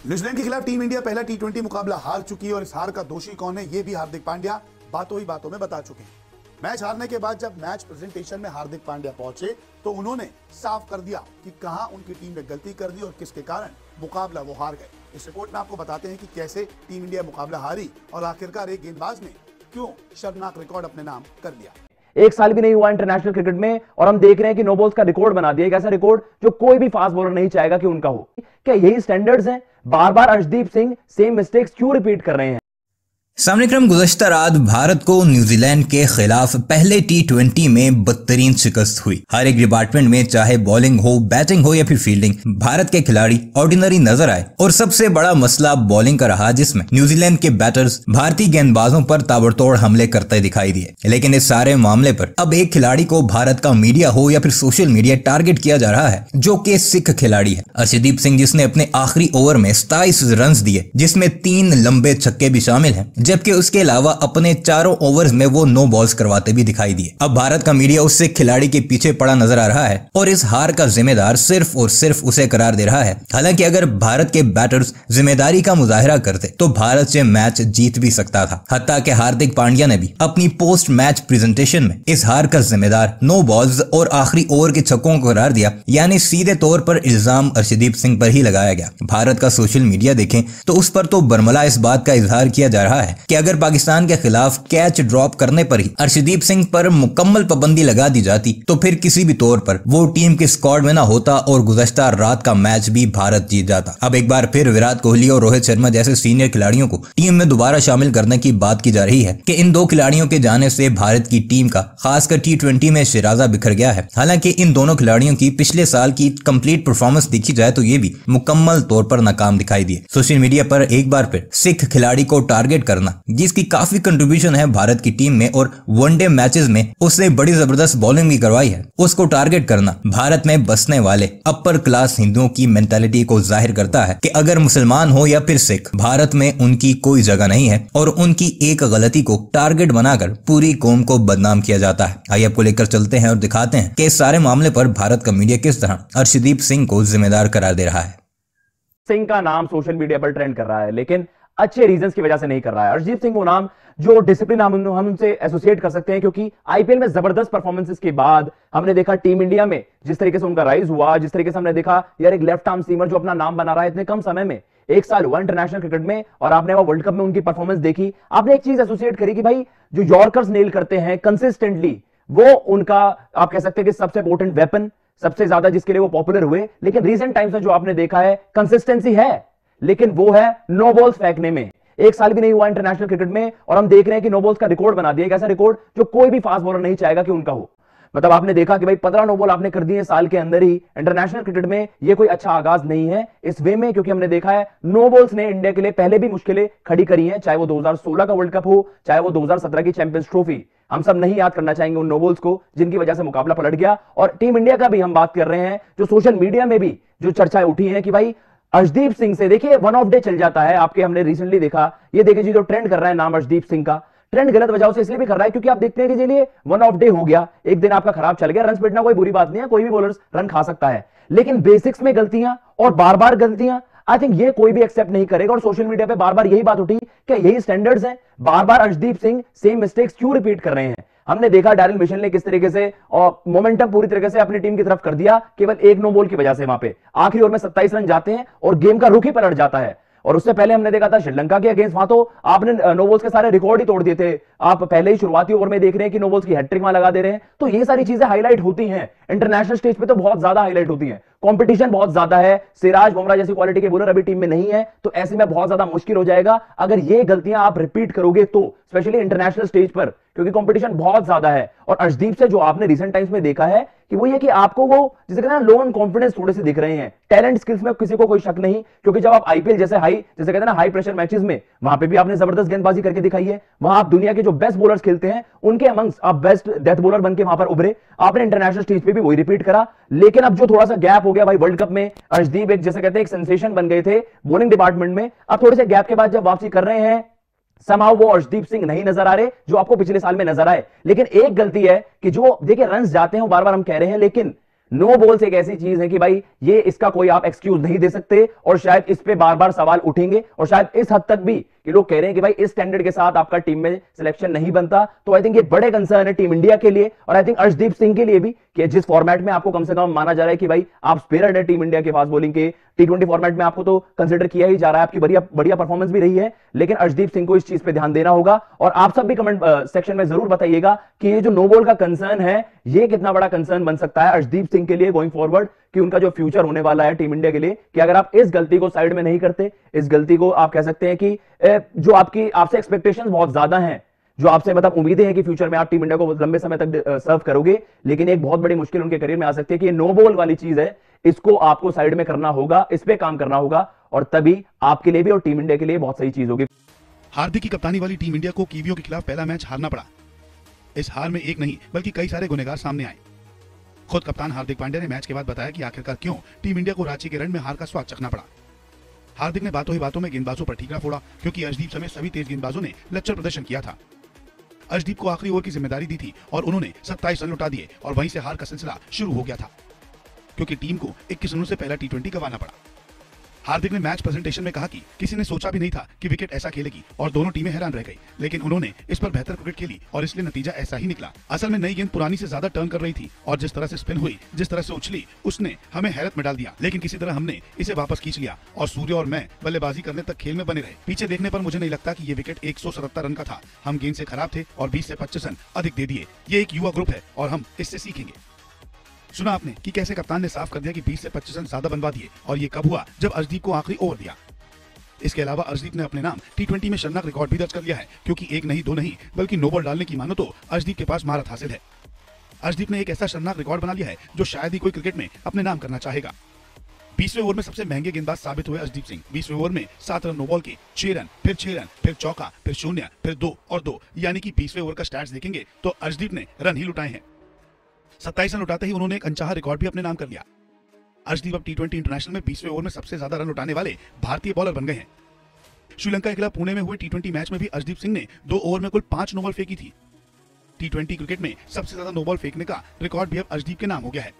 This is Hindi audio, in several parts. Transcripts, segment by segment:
न्यूजीलैंड के खिलाफ टीम इंडिया पहला टी20 मुकाबला हार चुकी है और इस हार का दोषी कौन है ये भी हार्दिक पांड्या बातों ही बातों में बता चुके हैं। मैच हारने के बाद जब मैच प्रेजेंटेशन में हार्दिक पांड्या पहुंचे तो उन्होंने साफ कर दिया कि कहां उनकी टीम ने गलती कर दी और किसके कारण मुकाबला वो हार गए। इस रिपोर्ट में आपको बताते हैं कि कैसे टीम इंडिया मुकाबला हारी और आखिरकार एक गेंदबाज ने क्यों शर्मनाक रिकॉर्ड अपने नाम कर लिया। एक साल भी नहीं हुआ इंटरनेशनल क्रिकेट में और हम देख रहे हैं कि नो बॉल्स का रिकॉर्ड बना दिया। एक ऐसा रिकॉर्ड जो कोई भी फास्ट बॉलर नहीं चाहेगा कि उनका हो। क्या यही स्टैंडर्ड्स हैं? बार बार अर्शदीप सिंह सेम मिस्टेक्स क्यों रिपीट कर रहे हैं? सामने क्रम गुज़श्ता रात भारत को न्यूजीलैंड के खिलाफ पहले टी20 में बदतरीन शिकस्त हुई। हर एक डिपार्टमेंट में चाहे बॉलिंग हो, बैटिंग हो या फिर फील्डिंग, भारत के खिलाड़ी ऑर्डिनरी नजर आए और सबसे बड़ा मसला बॉलिंग का रहा, जिसमें न्यूजीलैंड के बैटर्स भारतीय गेंदबाजों पर ताबड़तोड़ हमले करते दिखाई दिए। लेकिन इस सारे मामले पर अब एक खिलाड़ी को भारत का मीडिया हो या फिर सोशल मीडिया टारगेट किया जा रहा है, जो कि सिख खिलाड़ी है अर्शदीप सिंह, जिसने अपने आखिरी ओवर में 27 रन दिए, जिसमें 3 लंबे छक्के भी शामिल हैं, जबकि उसके अलावा अपने चारों ओवर्स में वो नो बॉल्स करवाते भी दिखाई दिए। अब भारत का मीडिया उससे खिलाड़ी के पीछे पड़ा नजर आ रहा है और इस हार का जिम्मेदार सिर्फ और सिर्फ उसे करार दे रहा है। हालांकि अगर भारत के बैटर्स जिम्मेदारी का मुजाहिरा करते तो भारत से मैच जीत भी सकता था। हत्ता कि हार्दिक पांड्या ने भी अपनी पोस्ट मैच प्रेजेंटेशन में इस हार का जिम्मेदार नो बॉल्स और आखिरी ओवर के छक्कों को करार दिया, यानी सीधे तौर पर इल्जाम अर्शदीप सिंह पर ही लगाया गया। भारत का सोशल मीडिया देखें तो उस पर तो बरमला इस बात का इजहार किया जा रहा है कि अगर पाकिस्तान के खिलाफ कैच ड्रॉप करने पर ही अर्शदीप सिंह पर मुकम्मल पाबंदी लगा दी जाती तो फिर किसी भी तौर पर वो टीम के स्क्वाड में ना होता और गुज़श्ता रात का मैच भी भारत जीत जाता। अब एक बार फिर विराट कोहली और रोहित शर्मा जैसे सीनियर खिलाड़ियों को टीम में दोबारा शामिल करने की बात की जा रही है कि इन दो खिलाड़ियों के जाने से भारत की टीम का खासकर टी20 में शिराजा बिखर गया है। हालांकि इन दोनों खिलाड़ियों की पिछले साल की कंप्लीट परफॉर्मेंस देखी जाए तो ये भी मुकम्मल तौर पर नाकाम दिखाई दिए। सोशल मीडिया पर एक बार फिर सिख खिलाड़ी को टारगेट करना, जिसकी काफी कंट्रीब्यूशन है भारत की टीम में और वनडे मैचेस में उसने बड़ी जबरदस्त बॉलिंग भी करवाई है, उसको टारगेट करना भारत में बसने वाले अपर क्लास हिंदुओं की मेंटालिटी को जाहिर करता है कि अगर मुसलमान हो या फिर सिख, भारत में उनकी कोई जगह नहीं है और उनकी एक गलती को टारगेट बनाकर पूरी कौम को बदनाम किया जाता है। आइए आपको लेकर चलते हैं और दिखाते हैं कि इस सारे मामले पर भारत का मीडिया किस तरह अर्शदीप सिंह को जिम्मेदार करार दे रहा है। सिंह का नाम सोशल मीडिया पर ट्रेंड कर रहा है, लेकिन अच्छे रीजंस की वजह से नहीं कर रहा है। अर्शदीप सिंह वो नाम जो डिसिप्लिन हम उनसे एसोसिएट कर सकते हैं, क्योंकि आईपीएल में जबरदस्त परफॉर्मेंसेस के बाद हमने देखा टीम इंडिया में जिस तरीके से उनका राइज हुआ, जिस तरीके से हमने देखा यार एक लेफ्ट आर्म सीमर जो अपना नाम बना रहा है इतने कम समय में, 1 साल हुआ इंटरनेशनल क्रिकेट में और आपने वो वर्ल्ड कप में उनकी परफॉर्मेंस देखी, आपने एक चीज एसोसिएट करी कि भाई जो यॉर्कर्स नेल करते हैं कंसिस्टेंटली, वो उनका आप कह सकते हैं कि सबसे इंपॉर्टेंट वेपन, सबसे ज्यादा जिसके लिए वो पॉपुलर हुए। लेकिन रीसेंट टाइम्स में जो आपने देखा है कंसिस्टेंसी है, लेकिन वो है नो बॉल्स फेंकने में। 1 साल भी नहीं हुआ इंटरनेशनल क्रिकेट में और हम देख रहे हैं कि नो बॉल्स का रिकॉर्ड बना दिया। एक ऐसा रिकॉर्ड जो कोई भी फास्ट बॉलर नहीं चाहेगा कि उनका हो। मतलब आपने देखा कि भाई 15 नो बॉल आपने कर दिए साल के अंदर ही। इंटरनेशनल क्रिकेट में ये कोई अच्छा आगाज नहीं है इस वे में, क्योंकि हमने देखा है नो बॉल्स ने इंडिया के लिए पहले भी मुश्किलें खड़ी करी हैं, चाहे वो 2016 का वर्ल्ड कप हो, चाहे वो 2017 की चैंपियंस ट्रॉफी। हम सब नहीं याद करना चाहेंगे उन नो बॉल्स को जिनकी वजह से मुकाबला पलट गया। और टीम इंडिया का भी हम बात कर रहे हैं, जो सोशल मीडिया में भी जो चर्चाएं उठी हैं कि भाई अर्शदीप सिंह से देखिए वन ऑफ डे चल जाता है आपके। हमने रिसेंटली देखा, ये देखिए जी जो ट्रेंड कर रहा है नाम अर्शदीप सिंह का, ट्रेंड गलत वजह से इसलिए भी कर रहा है क्योंकि आप देखते हैं कि चलिए वन ऑफ डे हो गया, एक दिन आपका खराब चल गया, रन पीटना कोई बुरी बात नहीं है, कोई भी बॉलर रन खा सकता है, लेकिन बेसिक्स में गलतियां और बार बार गलतियां, आई थिंक ये कोई भी एक्सेप्ट नहीं करेगा। और सोशल मीडिया पे बार बार यही बात उठी कि यही स्टैंडर्ड्स हैं, बार बार अर्शदीप सिंह सेम मिस्टेक्स क्यों रिपीट कर रहे हैं। हमने देखा डैरिल मिशेल ने किस तरीके से और मोमेंटम पूरी तरीके से अपनी टीम की तरफ कर दिया केवल एक नो बॉल की वजह से। वहां पे आखिरी ओवर में 27 रन जाते हैं और गेम का रुख ही पलट जाता है। और उससे पहले हमने देखा था श्रीलंका के अगेंस्ट, वहां तो आपने नो बॉल्स के सारे रिकॉर्ड ही तोड़ दिए थे। आप पहले ही शुरुआती ओवर में देख रहे हैं कि नो बॉल्स की हैट्रिक वहां लगा दे रहे हैं। तो ये सारी चीजें हाईलाइट होती हैं इंटरनेशनल स्टेज पे, तो बहुत ज्यादा हाईलाइट होती हैं। कंपटीशन बहुत ज्यादा है, सिराज बुमराह जैसी क्वालिटी के बॉलर अभी टीम में नहीं है, तो ऐसे में बहुत ज्यादा मुश्किल हो जाएगा अगर ये गलतियां आप रिपीट करोगे तो, स्पेशली इंटरनेशनल स्टेज पर, क्योंकि कंपटीशन बहुत ज्यादा है। और अर्शदीप से जो आपने रिसेंट टाइम्स में देखा है कि वो ये कि आपको वो जिसे कहते हैं लो ऑन कॉन्फिडेंस थोड़े से दिख रहे हैं। टैलेंट स्किल्स में किसी को कोई शक नहीं, क्योंकि जब आप आईपीएल जैसे जैसे कहते हैं ना हाई प्रेशर मैचेस में, वहां पे भी आपने जबरदस्त गेंदबाजी करके दिखाई है। वहां आप दुनिया के जो बेस्ट बॉलर्स खेलते हैं उनके अमंग्स आप बेस्ट डेथ बॉलर बनके वहां पर उभरे। आपने इंटरनेशनल स्टेज पे भी वही रिपीट करा। लेकिन अब जो थोड़ा सा गैप हो गया भाई वर्ल्ड कप में, अर्शदीप एक जैसे कहते हैं एक सेंसेशन बन गए थे बॉलिंग डिपार्टमेंट में, अब थोड़े से गैप के बाद जब वापसी कर रहे हैं, समाओ वो अर्शदीप सिंह नहीं नजर आ रहे जो आपको पिछले साल में नजर आए। लेकिन एक गलती है कि जो देखिए रन्स जाते हैं वो बार बार हम कह रहे हैं, लेकिन नो बॉल्स एक ऐसी चीज है कि भाई ये इसका कोई आप एक्सक्यूज नहीं दे सकते, और शायद इस पे बार बार सवाल उठेंगे, और शायद इस हद तक भी कि लोग कह रहे हैं कि भाई इस स्टैंडर्ड के साथ आपका टीम में सिलेक्शन नहीं बनता। तो आई थिंक ये बड़े कंसर्न है टीम इंडिया के लिए, और आई थिंक अर्शदीप सिंह के लिए भी, कि जिस फॉर्मेट में आपको कम से कम माना जा रहा है कि भाई आप स्पिरिट है टीम इंडिया के फास्ट बॉलिंग के, T20 फॉर्मेट में आपको तो कंसिडर किया ही जा रहा है, आपकी बढ़िया परफॉर्मेंस भी रही है, लेकिन अर्शदीप सिंह को इस चीज पे ध्यान देना होगा। और आप सब भी कमेंट सेक्शन में जरूर बताइएगा कि ये जो नो बॉल का कंसर्न है ये कितना बड़ा कंसर्न बन सकता है अर्शदीप सिंह के लिए गोइंग फॉरवर्ड, कि उनका जो फ्यूचर होने वाला है टीम इंडिया के लिए, कि अगर आप इस गलती को साइड में नहीं करते, इस गलती को आप कह सकते हैं कि जो आपसे एक्सपेक्टेशंस बहुत ज्यादा हैं, जो आपसे मतलब उम्मीदें हैं कि फ्यूचर में आप टीम इंडिया को लंबे समय तक सर्व करोगे, लेकिन एक बहुत बड़ी मुश्किल उनके करियर में आ सकती है कि ये नो बॉल वाली चीज है, इसको आपको साइड में करना होगा, इस पे काम करना होगा, और तभी आपके लिए भी और टीम इंडिया के लिए बहुत सही चीज होगी। हार्दिक की कप्तानी वाली टीम इंडिया को कीवियों के खिलाफ पहला मैच हारना पड़ा। इस हार में एक नहीं बल्कि कई सारे गुनहगार सामने आए। खुद कप्तान हार्दिक पांड्या ने मैच के बाद बताया कि आखिरकार क्यों टीम इंडिया को रांची के रण में हार का स्वाद चखना पड़ा। हार्दिक ने बातों ही बातों में गेंदबाजों पर ठीकरा फोड़ा, क्योंकि अर्शदीप समेत सभी तेज गेंदबाजों ने लच्चर प्रदर्शन किया था। अर्शदीप को आखिरी ओवर की जिम्मेदारी दी थी और उन्होंने 27 रन लौटा दिए, और वहीं से हार का सिलसिला शुरू हो गया था, क्योंकि टीम को 21 रनों से पहला T20 गंवाना पड़ा। हार्दिक ने मैच प्रेजेंटेशन में कहा कि किसी ने सोचा भी नहीं था कि विकेट ऐसा खेलेगी, और दोनों टीमें हैरान रह गई, लेकिन उन्होंने इस पर बेहतर क्रिकेट खेली और इसलिए नतीजा ऐसा ही निकला। असल में नई गेंद पुरानी से ज्यादा टर्न कर रही थी, और जिस तरह से स्पिन हुई, जिस तरह से उछली, उसने हमें हैरत में डाल दिया, लेकिन किसी तरह हमने इसे वापस खींच लिया और सूर्य और मैं बल्लेबाजी करने तक खेल में बने रहे। पीछे देखने पर मुझे नहीं लगता कि ये विकेट 177 रन का था। हम गेंद से खराब थे और 20 से 25 रन अधिक दे दिए। ये एक युवा ग्रुप है और हम इससे सीखेंगे। सुना आपने कि कैसे कप्तान ने साफ कर दिया कि 20 से 25 रन ज्यादा बनवा दिए, और ये कब हुआ? जब अर्शदीप को आखिरी ओवर दिया। इसके अलावा अर्शदीप ने अपने नाम T20 में शर्मनाक रिकॉर्ड भी दर्ज कर लिया है, क्योंकि एक नहीं दो नहीं बल्कि नो बॉल डालने की मानो तो अर्शदीप के पास महारत हासिल है। अर्शदीप ने एक ऐसा शर्मनाक रिकॉर्ड बना लिया है जो शायद ही कोई क्रिकेट में अपने नाम करना चाहेगा। 20वें ओवर में सबसे महंगे गेंदबाज साबित हुए अर्शदीप सिंह। 20वें ओवर में 7 रन नो बॉल के, 6 रन, फिर 6 रन, फिर चौका, फिर शून्य, फिर 2 और 2, यानी कि 20वें ओवर का स्टैट्स देखेंगे तो अर्शदीप ने रन ही लुटाए हैं। 27 रन लुटाते ही उन्होंने एक अनचाहा रिकॉर्ड भी अपने नाम कर लिया। अर्शदीप अब T20 इंटरनेशनल में 20वें ओवर में सबसे ज्यादा रन लुटाने वाले भारतीय बॉलर बन गए हैं। श्रीलंका के खिलाफ पुणे में हुए T20 मैच में भी अर्शदीप सिंह ने 2 ओवर में कुल 5 नो बॉल फेंकी थी। T20 क्रिकेट में सबसे ज्यादा नो बॉल फेंकने का रिकॉर्ड भी अब अर्शदीप के नाम हो गया है।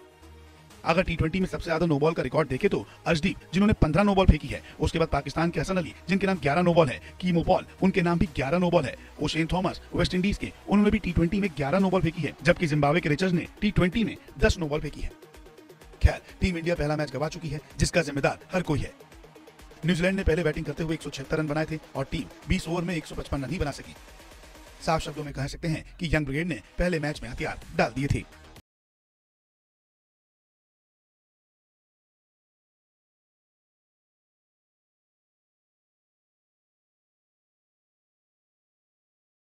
अगर T20 में सबसे ज्यादा नो बॉल का रिकॉर्ड देखे तो अर्शदीप, जिन्होंने 15 नो बॉल फेंकी है, उसके बाद पाकिस्तान के हसन अली, जिनके नाम 11 नो बॉल है, कीमो पॉल, उनके नाम भी 11 नो बॉल है, ओशेन थॉमस वेस्ट इंडीज के, उन्होंने भी T20 में 11 नो बॉल फेंकी है, जबकि जिम्बाब्वे के रिचर्ड्स ने T20 में 10 नो बॉल फेंकी है। खैर, टीम इंडिया पहला मैच गवा चुकी है, जिसका जिम्मेदार हर कोई है। न्यूजीलैंड ने पहले बैटिंग करते हुए 176 रन बनाए थे और टीम 20 ओवर में 155 रन ही बना सकी। साफ शब्दों में कह सकते हैं कि यंग ब्रिगेड ने पहले मैच में हथियार डाल दिए थे।